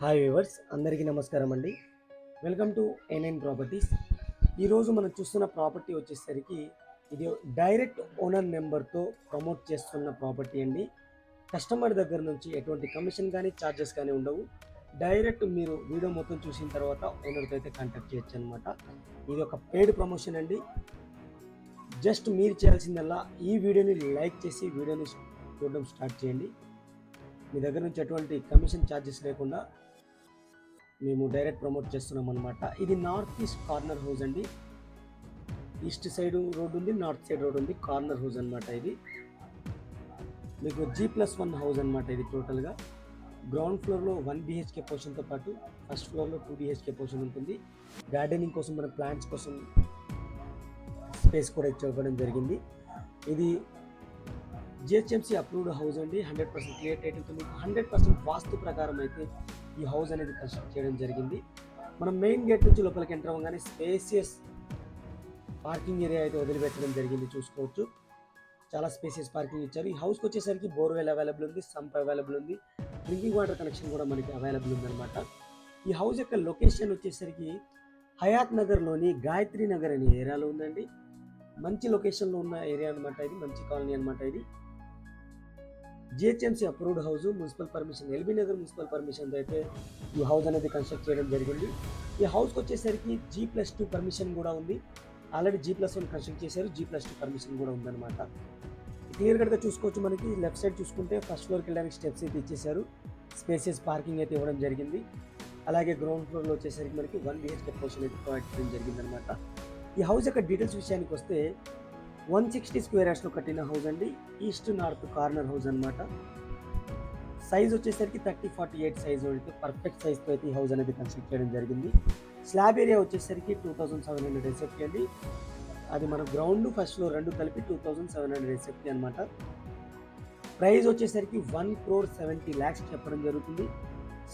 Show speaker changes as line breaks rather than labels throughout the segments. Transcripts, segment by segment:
Hi viewers అందరికీ నమస్కారం అండి. Welcome to A9 properties. ఈరోజు మనం చూస్తున్న ప్రాపర్టీ వచ్చేసరికి ఇది డైరెక్ట్ ఓనర్ నెంబర్తో ప్రమోట్ చేస్తున్న ప్రాపర్టీ అండి. కస్టమర్ దగ్గర నుంచి ఎటువంటి కమిషన్ కానీ ఛార్జెస్ కానీ ఉండవు. డైరెక్ట్ మీరు వీడియో మొత్తం చూసిన తర్వాత ఓనర్తో అయితే కాంటాక్ట్ చేయొచ్చు అనమాట. ఇది ఒక పెయిడ్ ప్రమోషన్ అండి. జస్ట్ మీరు చేయాల్సిందల్లా ఈ వీడియోని లైక్ చేసి వీడియోని చూడడం స్టార్ట్ చేయండి. మీ దగ్గర నుంచి ఎటువంటి కమిషన్ ఛార్జెస్ లేకుండా మేము డైరెక్ట్ ప్రమోట్ చేస్తున్నాం అనమాట. ఇది నార్త్ ఈస్ట్ కార్నర్ హౌస్ అండి. ఈస్ట్ సైడ్ రోడ్ ఉంది, నార్త్ సైడ్ రోడ్ ఉంది, కార్నర్ హౌస్ అనమాట. ఇది మీకు G+1 హౌస్ అనమాట. ఇది టోటల్గా గ్రౌండ్ ఫ్లోర్లో 1 BHK పోర్షన్తో పాటు ఫస్ట్ ఫ్లోర్లో 2 BHK పోర్షన్ ఉంటుంది. గార్డెనింగ్ కోసం మన ప్లాంట్స్ కోసం స్పేస్ కూడా ఇవ్వడం జరిగింది. ఇది GHMC అప్రూవ్డ్ హౌస్ అండి. 100% క్లియర్ టైటిల్తో మీకు 100% వాస్తు ప్రకారం అయితే ఈ హౌస్ అనేది కన్స్ట్రక్ట్ చేయడం జరిగింది. మనం మెయిన్ గేట్ నుంచి లోపలికి ఎంటర్ అవ్వగానే స్పేసియస్ పార్కింగ్ ఏరియా అయితే వదిలిపెట్టడం జరిగింది. చూసుకోవచ్చు, చాలా స్పేసియస్ పార్కింగ్ ఇచ్చారు. ఈ హౌస్కి వచ్చేసరికి బోర్వెల్ అవైలబుల్ ఉంది, సంప్ అవైలబుల్ ఉంది, డ్రింకింగ్ వాటర్ కనెక్షన్ కూడా మనకి అవైలబుల్ ఉందన్నమాట. ఈ హౌస్ యొక్క లొకేషన్ వచ్చేసరికి హయాత్ నగర్లోని గాయత్రి నగర్ అనే ఏరియాలో ఉందండి. మంచి లొకేషన్లో ఉన్న ఏరియా అనమాట. ఇది మంచి కాలనీ అనమాట. ఇది GHMC approved house, municipal permission, LB Nagar municipal పర్మిషన్తో అయితే ఈ హౌస్ అనేది కన్స్ట్రక్ట్ చేయడం జరిగింది. ఈ హౌస్కి వచ్చేసరికి G+2 పర్మిషన్ కూడా ఉంది. ఆల్రెడీ G+1 కన్స్ట్రక్ట్ చేశారు, G+2 పర్మిషన్ కూడా ఉందన్నమాట. క్లియర్ కట్గా చూసుకోవచ్చు. మనకి లెఫ్ట్ సైడ్ చూసుకుంటే ఫస్ట్ ఫ్లోర్కి వెళ్ళడానికి స్టెప్స్ అయితే ఇచ్చేసారు. స్పేసెస్ పార్కింగ్ అయితే ఇవ్వడం జరిగింది. అలాగే గ్రౌండ్ ఫ్లోర్లో వచ్చేసరికి మనకి 1 BHK పోర్షన్ అయితే ప్రొవైడ్ చేయడం జరిగిందనమాట. ఈ హౌస్ యొక్క డీటెయిల్స్ విషయానికి వస్తే 160 స్క్వేర్ యార్డ్స్లో కట్టిన హౌస్ అండి. ఈస్ట్ నార్త్ కార్నర్ హౌస్ అనమాట. సైజ్ వచ్చేసరికి 30-48 సైజ్ అయితే పర్ఫెక్ట్ సైజ్తో అయితే ఈ హౌస్ అనేది కన్స్ట్రక్ట్ చేయడం జరిగింది. స్లాబ్ ఏరియా వచ్చేసరికి 2700 SFT అండి. అది మన గ్రౌండ్ ఫస్ట్ ఫ్లోర్ రెండు కలిపి 2700 SFT అనమాట. ప్రైస్ వచ్చేసరికి 1,70 lakhs చెప్పడం జరుగుతుంది.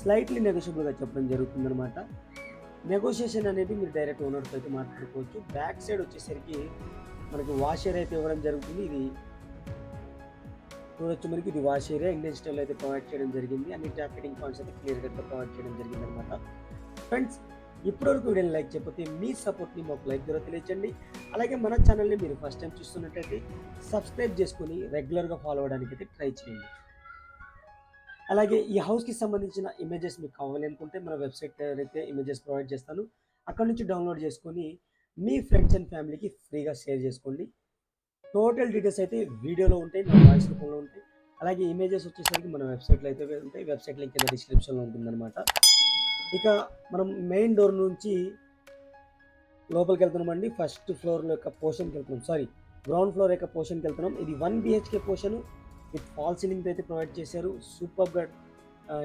స్లైట్లీ నెగోషియబుల్గా చెప్పడం జరుగుతుంది అనమాట. నెగోషియేషన్ అనేది మీరు డైరెక్ట్ ఓనర్తో అయితే మాట్లాడుకోవచ్చు. బ్యాక్ సైడ్ వచ్చేసరికి మనకి వాష్ ఏరియా అయితే ఇవ్వడం జరుగుతుంది. ఇది చూడొచ్చు, మనకి ఇది వాష్ ఏరియా ఇండియన్ స్టైల్ అయితే ప్రొవైడ్ చేయడం జరిగింది. అన్ని ట్యాప్ ఫిట్టింగ్ పాయింట్స్ అయితే క్లియర్ కట్గా ప్రొవైడ్ చేయడం జరిగింది అనమాట. ఫ్రెండ్స్, ఇప్పటివరకు వీడియోని లైక్ చేయకపోతే మీ సపోర్ట్ని మాకు లైక్ ద్వారా తెలియజేయండి. అలాగే మన ఛానల్ని మీరు ఫస్ట్ టైం చూస్తున్నట్టయితే సబ్స్క్రైబ్ చేసుకుని రెగ్యులర్గా ఫాలో అవ్వడానికి అయితే ట్రై చేయండి. అలాగే ఈ హౌస్కి సంబంధించిన ఇమేజెస్ మీకు కావాలి అనుకుంటే మన వెబ్సైట్ అయితే ఇమేజెస్ ప్రొవైడ్ చేస్తాను. అక్కడ నుంచి డౌన్లోడ్ చేసుకొని మీ ఫ్రెండ్స్ అండ్ ఫ్యామిలీకి ఫ్రీగా షేర్ చేసుకోండి. టోటల్ డీటెయిల్స్ అయితే వీడియోలో ఉంటాయి, నా వాయిస్ రూపంలో ఉంటాయి. అలాగే ఇమేజెస్ వచ్చేసరికి మన వెబ్సైట్లో అయితే ఉంటాయి. వెబ్సైట్ లింక్ కింద డిస్క్రిప్షన్లో ఉంటుందన్నమాట. ఇక మనం మెయిన్ డోర్ నుంచి లోపలికి వెళ్తున్నామండి. ఫస్ట్ ఫ్లోర్ యొక్క పోర్షన్కి వెళ్తున్నాం, గ్రౌండ్ ఫ్లోర్ యొక్క పోర్షన్కి వెళ్తున్నాం. ఇది 1 BHK portion with fall ceiling అయితే ప్రొవైడ్ చేశారు. సూపర్గా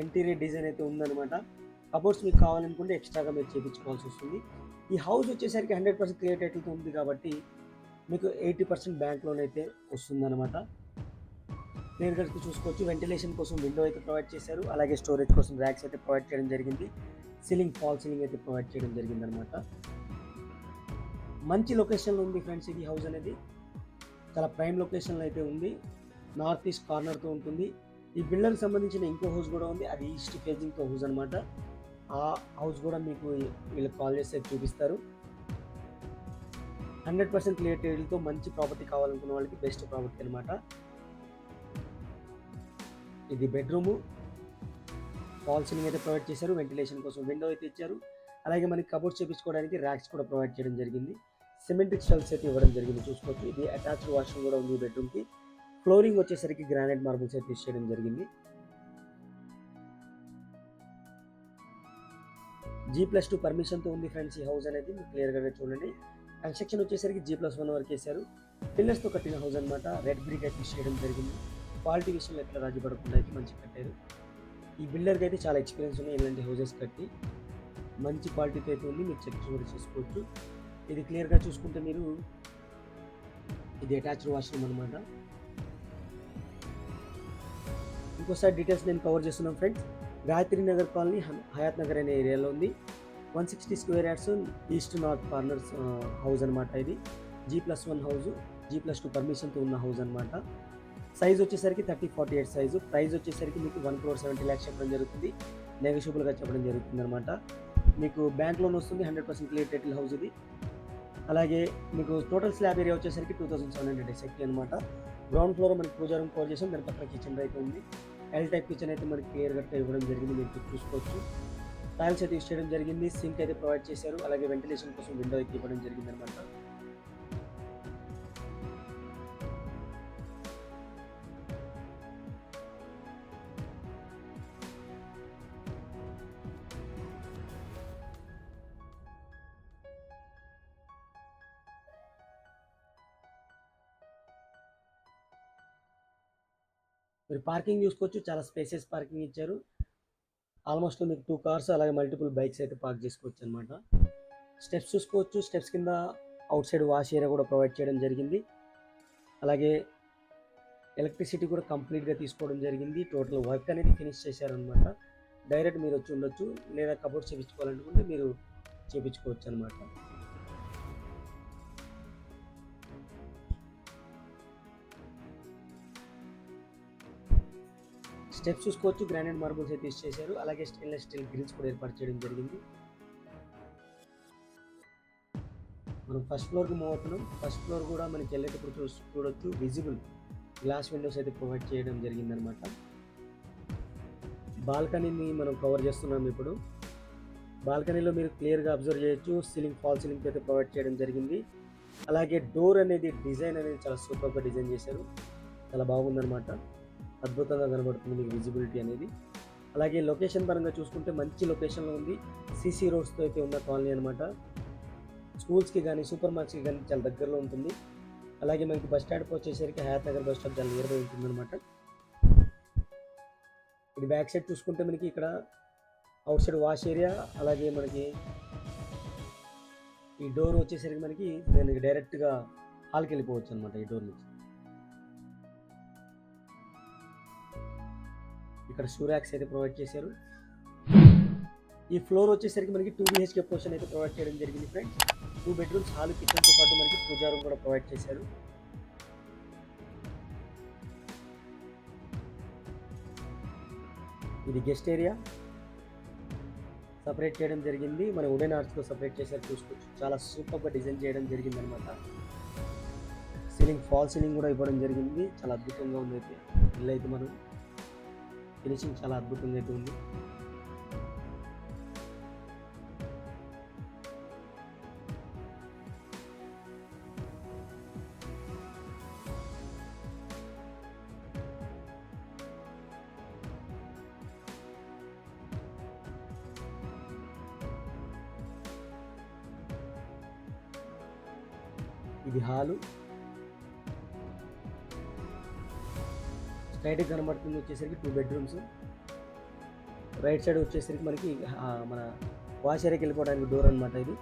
ఇంటీరియర్ డిజైన్ అయితే ఉందన్నమాట. కబోర్డ్స్ మీకు కావాలనుకుంటే ఎక్స్ట్రాగా మీరు చేయించుకోవాల్సి వస్తుంది. ఈ హౌస్ వచ్చేసరికి 100% క్లియర్ టైటిల్తో ఉంది కాబట్టి మీకు 80% బ్యాంక్ లోన్ అయితే వస్తుందన్నమాట. క్లియర్ కట్గా చూసుకోవచ్చు. వెంటిలేషన్ కోసం విండో అయితే ప్రొవైడ్ చేశారు. అలాగే స్టోరేజ్ కోసం ర్యాక్స్ అయితే ప్రొవైడ్ చేయడం జరిగింది. సీలింగ్ ఫాల్ సీలింగ్ అయితే ప్రొవైడ్ చేయడం జరిగింది అనమాట. మంచి లొకేషన్లో ఉంది ఫ్రెండ్స్. ఇది హౌస్ అనేది చాలా ప్రైమ్ లొకేషన్లో అయితే ఉంది. నార్త్ ఈస్ట్ కార్నర్తో ఉంటుంది. ఈ బిల్డర్కి సంబంధించిన ఇంకో హౌస్ కూడా ఉంది. అది ఈస్ట్ ఫేజింగ్తో హౌస్ అనమాట. ఆ హౌస్ కూడా మీకు వీళ్ళకి కాల్ చేస్తే చూపిస్తారు. 100% క్లియర్ టైటిల్తో మంచి ప్రాపర్టీ కావాలనుకున్న వాళ్ళకి బెస్ట్ ప్రాపర్టీ అనమాట. ఇది బెడ్రూము, ఫాల్ సీలింగ్ అయితే ప్రొవైడ్ చేశారు. వెంటిలేషన్ కోసం విండో అయితే ఇచ్చారు. అలాగే మనకి కబోర్డ్స్ చేయించుకోవడానికి ర్యాక్స్ కూడా ప్రొవైడ్ చేయడం జరిగింది. సిమెంట్రిక్ షెల్ఫ్స్ అయితే ఇవ్వడం జరిగింది. చూసుకోవచ్చు. ఇది అటాచ్డ్ వాష్రూమ్ కూడా ఉంది బెడ్రూమ్కి. ఫ్లోరింగ్ వచ్చేసరికి గ్రానైట్ మార్బుల్స్ అయితే యూస్ చేయడం జరిగింది. G+2 పర్మిషన్తో ఉంది ఫ్రెండ్స్ ఈ హౌస్ అనేది. మీరు క్లియర్గా చూడండి. కన్స్ట్రక్షన్ వచ్చేసరికి G+1 వరకు వేశారు. పిల్లర్స్తో కట్టిన హౌస్ అనమాట. రెడ్ బ్రిక్ అయితే యూస్ చేయడం జరిగింది. క్వాలిటీ విషయంలో ఎట్లా రాజీ పడకుండా అయితే మంచిగా కట్టారు. ఈ బిల్డర్కి అయితే చాలా ఎక్స్పీరియన్స్ ఉన్నాయి ఇలాంటి హౌసెస్ కట్టి. మంచి క్వాలిటీతో అయితే ఉంది. మీరు చెక్ కూడా చూసుకోవచ్చు. ఇది క్లియర్గా చూసుకుంటే మీరు ఇది అటాచ్డ్ వాష్రూమ్ అనమాట. ఇంకోసారి డీటెయిల్స్ నేను కవర్ చేస్తున్నాను ఫ్రెండ్స్. గాయత్రి నగర్ కాలనీ హయాత్ నగర్ అనే ఏరియాలో ఉంది. 160 square yards east north corners house అనమాట. ఇది G+1 హౌస్, G+2 పర్మిషన్తో ఉన్న హౌస్ అనమాట. సైజ్ వచ్చేసరికి 30-48 సైజు. ప్రైస్ వచ్చేసరికి మీకు 1,70 lakhs చెప్పడం జరుగుతుంది. నెగోషియబుల్గా చెప్పడం జరుగుతుందన్నమాట. మీకు బ్యాంక్ లోన్ వస్తుంది, 100% క్లియర్ టైటిల్ హౌస్ ఇది. అలాగే మీకు టోటల్ స్లాబ్ ఏరియా వచ్చేసరికి 2700 SFT అనమాట. గ్రౌండ్ ఫ్లోర్ మనకి పూజా రూమ్ కవర్ చేసాం, దాని పక్కన కిచెన్ అయితే ఉంది. ఎల్ టైప్ కిచెన్ అయితే మనకి క్లియర్ కట్గా ఇవ్వడం జరిగింది, మీరు చూసుకోవచ్చు. టైల్స్ అయితే యూస్ చేయడం జరిగింది, సింక్ అయితే ప్రొవైడ్ చేశారు, అలాగే వెంటిలేషన్ కోసం విండో అయితే ఇవ్వడం జరిగింది అనమాట. మీరు పార్కింగ్ చూసుకోవచ్చు, చాలా స్పేసెస్ పార్కింగ్ ఇచ్చారు. ఆల్మోస్ట్ మీకు 2 కార్స్ అలాగే మల్టిపుల్ బైక్స్ అయితే పార్క్ చేసుకోవచ్చు అనమాట. స్టెప్స్ చూసుకోవచ్చు, స్టెప్స్ కింద అవుట్ సైడ్ వాష్ ఏరియా కూడా ప్రొవైడ్ చేయడం జరిగింది. అలాగే ఎలక్ట్రిసిటీ కూడా కంప్లీట్గా తీసుకోవడం జరిగింది. టోటల్ వర్క్ అనేది ఫినిష్ చేశారనమాట. డైరెక్ట్ మీరు వచ్చి ఉండొచ్చు, లేదా కబోర్డ్ చేయించుకోవాలనుకుంటే మీరు చేయించుకోవచ్చు అనమాట. స్టెప్స్ చూసుకోవచ్చు, గ్రానైట్ మార్బుల్స్ అయితే యూస్ చేశారు, అలాగే స్టెయిన్లెస్ స్టీల్ గ్రిల్స్ కూడా ఏర్పాటు చేయడం జరిగింది. మనం ఫస్ట్ ఫ్లోర్కి మూవ్ అవుతున్నాం. ఫస్ట్ ఫ్లోర్ కూడా మనకి వెళ్ళేటప్పుడు చూడొచ్చు, విజిబుల్ గ్లాస్ విండోస్ అయితే ప్రొవైడ్ చేయడం జరిగిందనమాట. బాల్కనీని మనం కవర్ చేస్తున్నాం ఇప్పుడు. బాల్కనీలో మీరు క్లియర్గా అబ్జర్వ్ చేయొచ్చు, సీలింగ్ ఫాల్ సీలింగ్ అయితే ప్రొవైడ్ చేయడం జరిగింది. అలాగే డోర్ అనేది డిజైన్ అనేది చాలా సూపర్గా డిజైన్ చేశారు, చాలా బాగుందనమాట. అద్భుతంగా కనబడుతుంది మీకు విజిబిలిటీ అనేది. అలాగే లొకేషన్ పరంగా చూసుకుంటే మంచి లొకేషన్లో ఉంది, సీసీ రోడ్స్తో అయితే ఉన్న కాలనీ అనమాట. స్కూల్స్కి కానీ సూపర్ మార్కెట్స్కి కానీ చాలా దగ్గరలో ఉంటుంది. అలాగే మనకి బస్ స్టాండ్కి వచ్చేసరికి హయాత్ నగర్ బస్ స్టాండ్ చాలా నియర్ బై ఉంటుంది అనమాట. ఇది బ్యాక్ సైడ్ చూసుకుంటే మనకి ఇక్కడ అవుట్ సైడ్ వాష్ ఏరియా, అలాగే మనకి ఈ డోర్ వచ్చేసరికి మనకి దానికి డైరెక్ట్గా హాల్కి వెళ్ళిపోవచ్చు అనమాట. ఈ డోర్ నుంచి ఇక్కడ షూరాక్స్ అయితే ప్రొవైడ్ చేశారు. ఈ ఫ్లోర్ వచ్చేసరికి మనకి 2 BHK పోర్షన్ అయితే ప్రొవైడ్ చేయడం జరిగింది ఫ్రెండ్స్. 2 బెడ్రూమ్స్, హాల్, కిచెన్తో పాటు మనకి పూజా రూమ్ కూడా ప్రొవైడ్ చేశారు. ఇది గెస్ట్ ఏరియా సపరేట్ చేయడం జరిగింది, మన వుడెన్ ఆర్ట్స్తో సపరేట్ చేశారు, చూసుకోవచ్చు. చాలా సూపర్గా డిజైన్ చేయడం జరిగింది అనమాట. సీలింగ్ ఫాల్ సీలింగ్ కూడా ఇవ్వడం జరిగింది, చాలా అద్భుతంగా ఉంది అయితే ఇల్లు అయితే. మనం ఫినిషింగ్ చాలా అద్భుతంగా అయితే ఉంది. ఇది హాలు, స్ట్రైట్గా కనబడుతుంది వచ్చేసరికి 2 బెడ్రూమ్స్. రైట్ సైడ్ వచ్చేసరికి మనకి మన వాష్ ఏరియాకి వెళ్ళిపోవడానికి డోర్ అనమాట. ఇది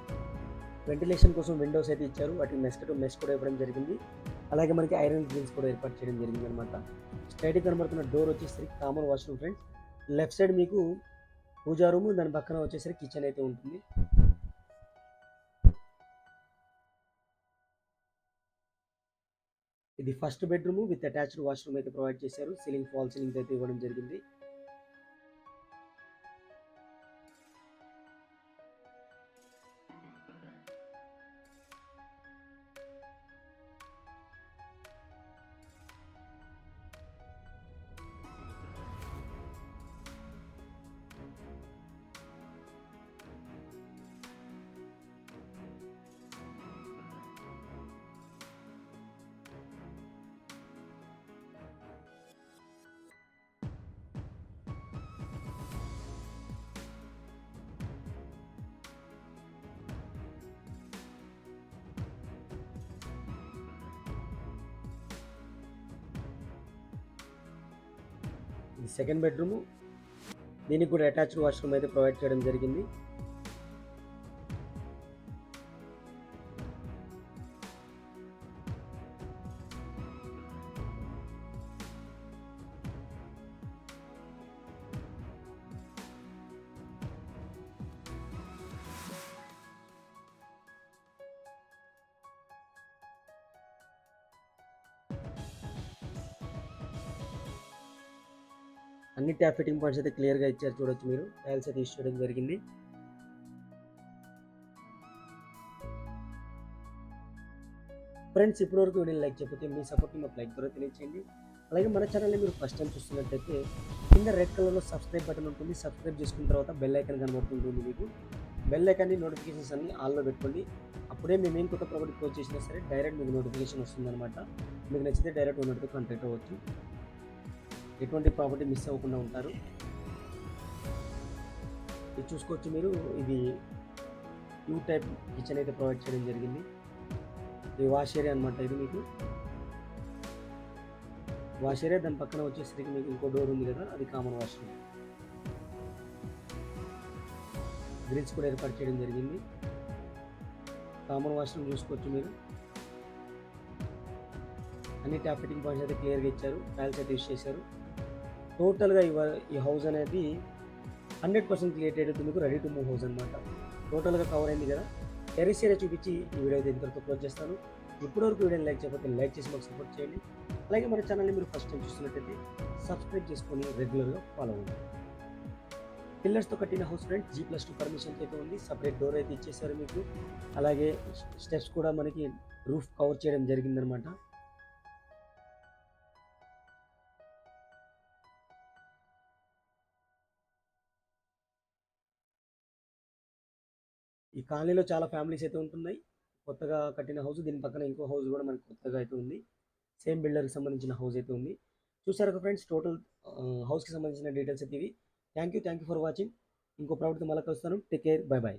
వెంటిలేషన్ కోసం విండోస్ అయితే ఇచ్చారు, వాటికి మెష్ కూడా ఇవ్వడం జరిగింది. అలాగే మనకి ఐరన్ గ్రిల్స్ కూడా ఏర్పాటు చేయడం జరిగింది అనమాట. స్ట్రైట్గా కనబడుతున్న డోర్ వచ్చేసరికి common washroom friends. Left side మీకు పూజా రూమ్, దాని పక్కన వచ్చేసరికి కిచెన్ అయితే ఉంటుంది. ఇది first bedroom with attached washroom అయితే ప్రొవైడ్ చేశారు, సీలింగ్ ఫాల్ సీలింగ్ అయితే ఇవ్వడం జరిగింది. ఇది సెకండ్ బెడ్రూమ్, దీనికి కూడా అటాచ్డ్ వాష్రూమ్ అయితే ప్రొవైడ్ చేయడం జరిగింది. అన్ని ట్యాప్ ఫిట్టింగ్ పాయింట్స్ అయితే క్లియర్గా ఇచ్చారు, చూడొచ్చు మీరు. టైల్స్ అయితే యూస్ చేయడం జరిగింది. ఫ్రెండ్స్, ఇప్పటివరకు వీడియోని లైక్ చేయకపోతే మీ సపోర్ట్ని మాకు లైక్ ద్వారా తెలియచేయండి. అలాగే మన ఛానల్ని మీరు ఫస్ట్ టైం చూస్తున్నట్టయితే కింద రెడ్ కలర్లో సబ్స్క్రైబ్ బటన్ ఉంటుంది. సబ్స్క్రైబ్ చేసుకున్న తర్వాత బెల్ ఐకాన్ కనబడుతుంటుంది మీకు. బెల్ ఐకాన్ని నోటిఫికేషన్స్ అన్ని ఆన్లో పెట్టుకోండి. అప్పుడే మేము ఏం కొత్త ప్రాపర్టీ పోస్ట్ చేసినా సరే డైరెక్ట్ మీకు నోటిఫికేషన్ వస్తుందన్నమాట. మీకు నచ్చితే డైరెక్ట్ ఓనర్తో కాంటాక్ట్ అవ్వచ్చు. ఎటువంటి ప్రాపర్టీ మిస్ అవ్వకుండా ఉంటారు. ఇది చూసుకోవచ్చు మీరు. ఇది యూ టైప్ కిచెన్ అయితే ప్రొవైడ్ చేయడం జరిగింది. ఇది వాష్ ఏరియా అనమాట. ఇది మీకు వాష్ ఏరియా, దాని పక్కన వచ్చేసరికి మీకు ఇంకో డోర్ ఉంది కదా, అది కామన్ వాష్రూమ్. గ్రిల్స్ కూడా ఏర్పాటు చేయడం జరిగింది. కామన్ వాష్రూమ్ చూసుకోవచ్చు మీరు. అన్ని ట్యాప్ ఫిట్టింగ్ పాయింట్స్ అయితే క్లియర్గా ఇచ్చారు. టైల్స్ అయితే యూస్ చేశారు. టోటల్గా ఈ హౌస్ అనేది 100% క్రియేటెడ్ అవుతుంది, మీకు రెడీ టు మూవ్ హౌస్ అనమాట. టోటల్గా కవర్ అయింది కదా. టెరెస్ ఏరియా చూపించి ఈ వీడియో అయితే ఇంతవరకు క్లోజ్ చేస్తాను. ఇప్పటివరకు వీడియోని లైక్ చేయకపోతే లైక్ చేసి మాకు సపోర్ట్ చేయండి. అలాగే మన ఛానల్ని మీరు ఫస్ట్ టైం చూస్తున్నట్టయితే సబ్స్క్రైబ్ చేసుకొని రెగ్యులర్గా ఫాలో అవ్వండి. పిల్లర్స్తో కట్టిన హౌస్ ఫ్రెండ్, G+2 పర్మిషన్ అయితే ఉంది. సపరేట్ డోర్ అయితే ఇచ్చేసారు మీకు. అలాగే స్టెప్స్ కూడా మనకి రూఫ్ కవర్ చేయడం జరిగిందనమాట. ఈ కాలనీలో చాలా ఫ్యామిలీస్ అయితే ఉంటున్నాయి. కొత్తగా కట్టిన హౌస్, దీని పక్కన ఇంకో హౌస్ కూడా మనకి కొత్తగా అయితే ఉంది. సేమ్ బిల్డర్కి సంబంధించిన హౌస్ అయితే ఉంది. చూసారు కదా ఫ్రెండ్స్, టోటల్ హౌస్కి సంబంధించిన డీటెయిల్స్ అయితే ఇవి. Thank you for watching. ఇంకో ప్రాపర్టీతో మళ్ళీ కలుస్తాను. Take care, by by.